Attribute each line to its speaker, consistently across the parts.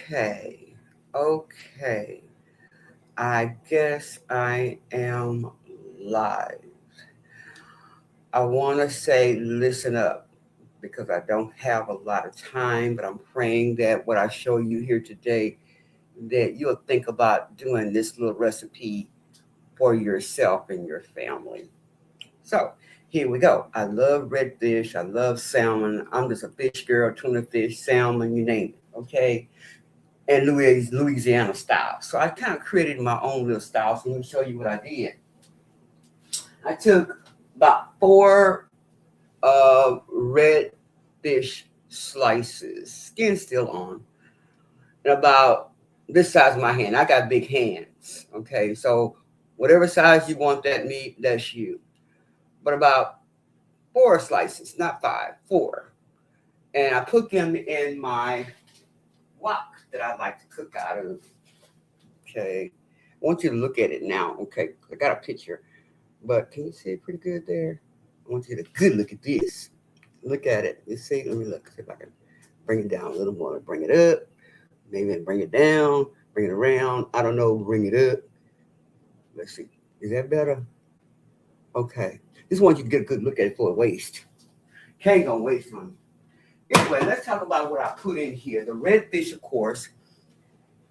Speaker 1: Okay. Okay. I guess I am live. I want to say listen up because I don't have a lot of time, but I'm praying that what I show you here today that you'll think about doing this little recipe for yourself and your family. So, here we go. I love red fish. I love salmon. I'm just a fish girl, tuna fish, salmon, you name it. Okay. And Louisiana style. So I kind of created my own little style. So let me show you what I did. I took about four red fish slices, skin still on, and about this size of my hand. I got big hands. Okay, so whatever size you want that meat, that's you. But about four slices, not five, four. And I put them in my wok that I like to cook out of. Okay. I want you to look at it now. Okay. I got a picture, but can you see it pretty good there? I want you to good look at this. Look at it. You see? Let me look. See if I can bring it down a little more. Bring it up. Maybe bring it down. Bring it around. I don't know. Bring it up. Let's see. Is that better? Okay. Just want you to get a good look at it for a waste. Can't go waste money. Anyway, let's talk about what I put in here. The red fish, of course.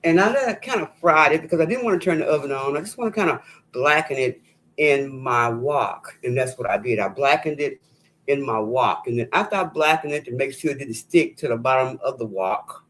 Speaker 1: And I kind of fried it because I didn't want to turn the oven on. I just want to kind of blacken it in my wok. And that's what I did. I blackened it in my wok. And then after I blackened it to make sure it didn't stick to the bottom of the wok,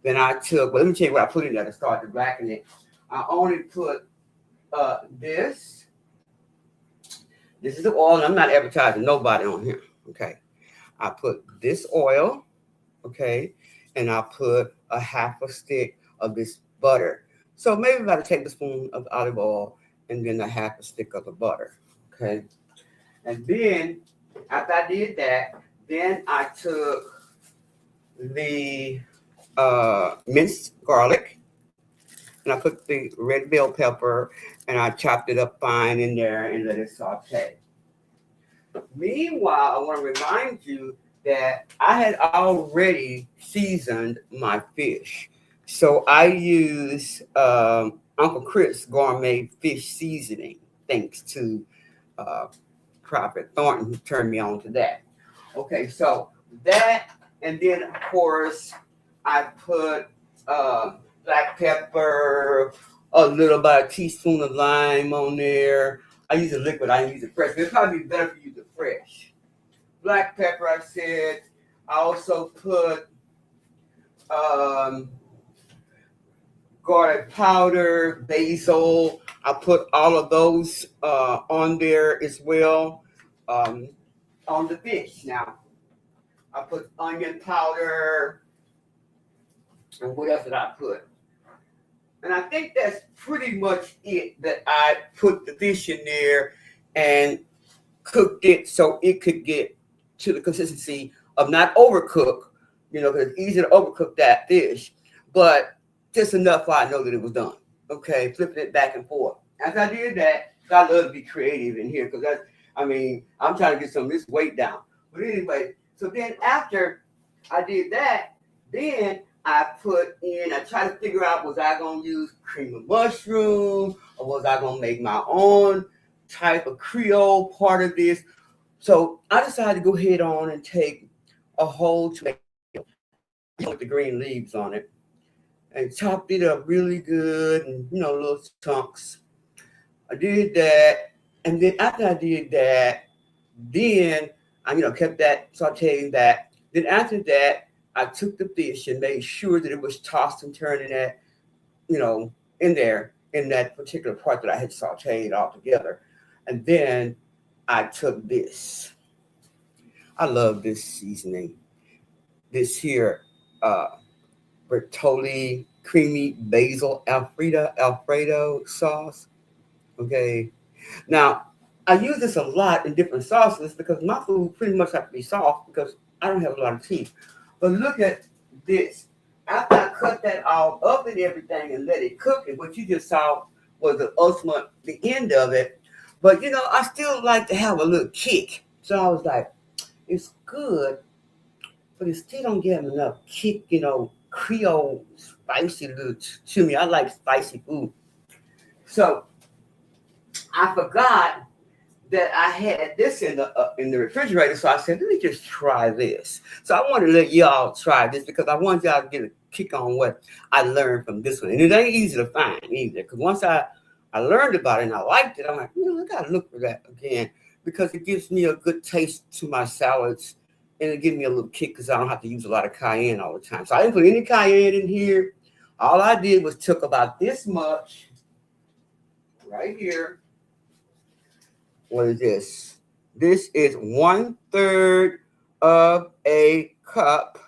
Speaker 1: then I took, well, let me tell you what I put in there to start to blacken it. I only put this. This is the oil. And I'm not advertising nobody on here. Okay. I put this oil. Okay. And I put a half a stick of this butter. So maybe about a tablespoon of olive oil and then a half a stick of the butter. Okay. And then after I did that, then I took the minced garlic and I put the red bell pepper and I chopped it up fine in there and let it saute. Meanwhile, I want to remind you that I had already seasoned my fish. So I use Uncle Chris gourmet fish seasoning, thanks to uh, Prophet Thornton who turned me on to that. Okay, so that, and then of course I put uh, black pepper, a little about a teaspoon of lime on there. I use a liquid, I use it fresh. It'd probably be better if you use it fresh. Black pepper, I said. I also put um, garlic powder, basil. I put all of those on there as well um, on the fish. Now, I put onion powder, and what else did I put? And I think that's pretty much it that I put the fish in there and cooked it so it could get to the consistency of not overcook, because it's easy to overcook that fish, but just enough so I know that it was done. Okay, flipping it back and forth. After I did that, I love to be creative in here because I'm trying to get some of this weight down. But anyway, so then after I did that, then I tried to figure out was I going to use cream of mushroom or was I going to make my own type of Creole part of this. So I decided to go ahead on and take a whole tomato with the green leaves on it and chopped it up really good and, little chunks. I did that. And then after I did that, then I kept that sauteing that. Then after that, I took the fish and made sure that it was tossed and turned in that, in there in that particular part that I had sauteed all together. And then I took this. I love this seasoning. This here, uh, Bertolli creamy basil Alfredo sauce. Okay. Now, I use this a lot in different sauces because my food pretty much have to be soft because I don't have a lot of teeth. But look at this. After I cut that all up and everything and let it cook, and what you just saw was the end of it. But I still like to have a little kick. So I was like, it's good, but it still don't give enough kick, Creole spicy little to me. I like spicy food. So I forgot that I had this in the refrigerator. So I said, let me just try this. So I want to let y'all try this because I want y'all to get a kick on what I learned from this one. And it ain't easy to find either. Because once I learned about it and I liked it, I'm like, I gotta look for that again because it gives me a good taste to my salads and it gives me a little kick because I don't have to use a lot of cayenne all the time. So I didn't put any cayenne in here. All I did was took about this much right here. What is this? This is 1/3 of a cup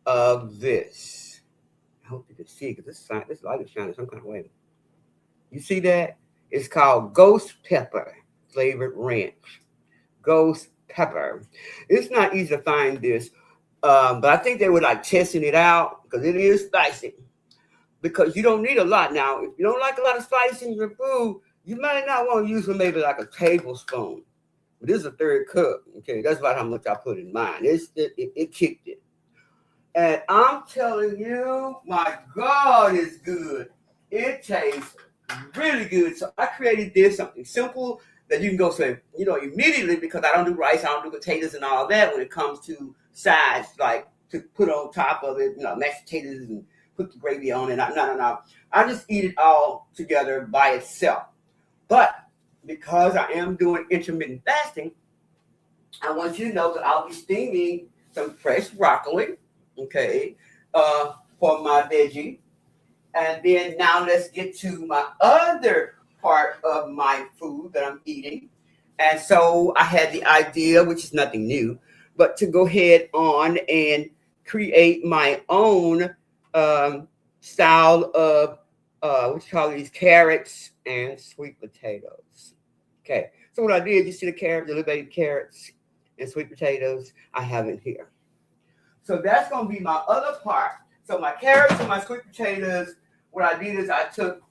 Speaker 1: of this. I hope you can see it because this light is shining some kind of way. You see that? It's called ghost pepper flavored ranch. Ghost pepper. It's not easy to find this, but I think they were like testing it out because it is spicy. Because you don't need a lot now. If you don't like a lot of spice in your food, you might not want to use maybe like a tablespoon. But this is a 1/3 cup. Okay, that's about how much I put in mine. It kicked it. And I'm telling you, my God, it's good. It tastes really good. So I created this, something simple that you can go say, immediately because I don't do rice, I don't do potatoes and all that when it comes to sides, like to put on top of it, mashed potatoes and put the gravy on it. No. I just eat it all together by itself. But because I am doing intermittent fasting, I want you to know that I'll be steaming some fresh broccoli, okay, for my veggie. And then now let's get to my other part of my food that I'm eating. And so I had the idea, which is nothing new, but to go ahead on and create my own style of what you call these carrots and sweet potatoes. Okay, so what I did, you see the carrots, the little baby carrots and sweet potatoes I have in here. So that's going to be my other part. So my carrots and my sweet potatoes, what I did is I took,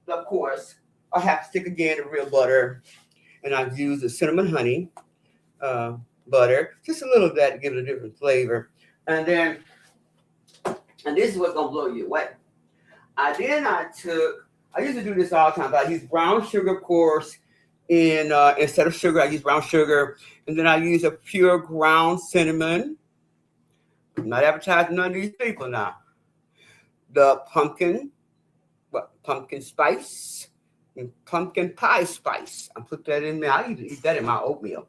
Speaker 1: of course, I have to stick again the real butter, and I used the cinnamon honey butter, just a little of that to give it a different flavor. And this is what's going to blow you away. I used to do this all the time, but I use brown sugar, of course, and instead of sugar, I use brown sugar, and then I use a pure ground cinnamon. I'm not advertising none of these people now. The pumpkin spice, and pumpkin pie spice. I put that in there. I usually eat that in my oatmeal.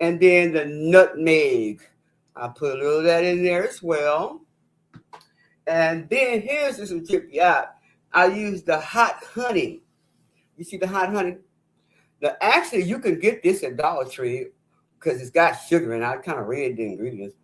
Speaker 1: And then the nutmeg. I put a little of that in there as well. And then here's this will tip you out. I use the hot honey. You see the hot honey? Actually, you can get this at Dollar Tree because it's got sugar in it. I kind of read the ingredients.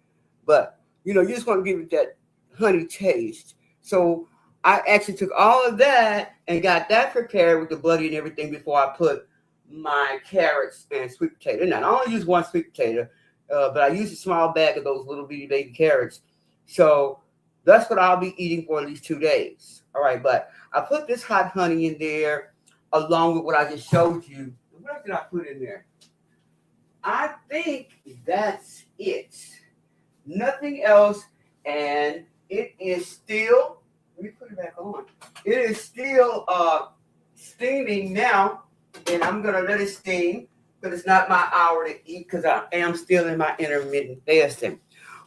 Speaker 1: But, you just want to give it that honey taste. So I actually took all of that and got that prepared with the butter and everything before I put my carrots and sweet potato. Now, I only use one sweet potato, but I use a small bag of those little bitty baby carrots. So that's what I'll be eating for at least 2 days. All right, but I put this hot honey in there along with what I just showed you. What else did I put in there? I think that's it. Nothing else. And it is still, let me put it back on. It is still steaming now. And I'm going to let it steam because it's not my hour to eat because I am still in my intermittent fasting.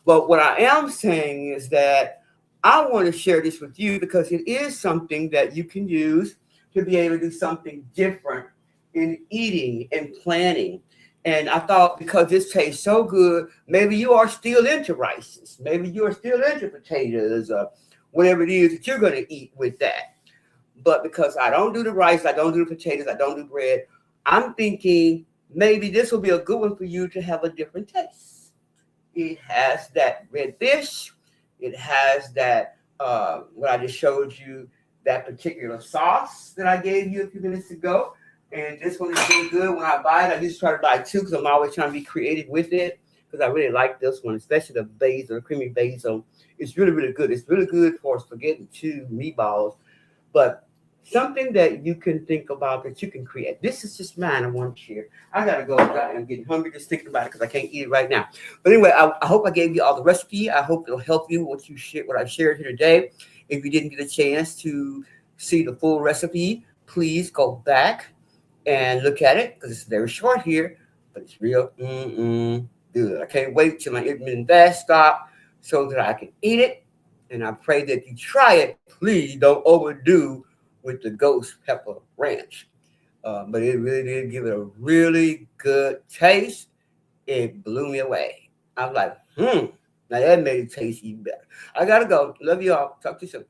Speaker 1: But what I am saying is that I want to share this with you because it is something that you can use to be able to do something different in eating and planning. And I thought because this tastes so good, maybe you are still into rices. Maybe you are still into potatoes or whatever it is that you're going to eat with that. But because I don't do the rice, I don't do the potatoes, I don't do bread, I'm thinking maybe this will be a good one for you to have a different taste. It has that red fish. It has that, what I just showed you, that particular sauce that I gave you a few minutes ago. And this one is really good. When I buy it, I just try to buy two because I'm always trying to be creative with it because I really like this one, especially the basil, the creamy basil. It's really, really good. It's really good for spaghetti too, meatballs. But something that you can think about that you can create. This is just mine. I want to share. I gotta go. I'm getting hungry just thinking about it because I can't eat it right now. But anyway, I hope I gave you all the recipe. I hope it'll help you what you share, what I shared here today. If you didn't get a chance to see the full recipe, please go back and look at it because it's very short here, but it's real good. I can't wait till my intermittent fast stop so that I can eat it. And I pray that you try it. Please don't overdo with the ghost pepper ranch. But it really did give it a really good taste. It blew me away. I was like, now that made it taste even better. I gotta go. Love you all. Talk to you soon.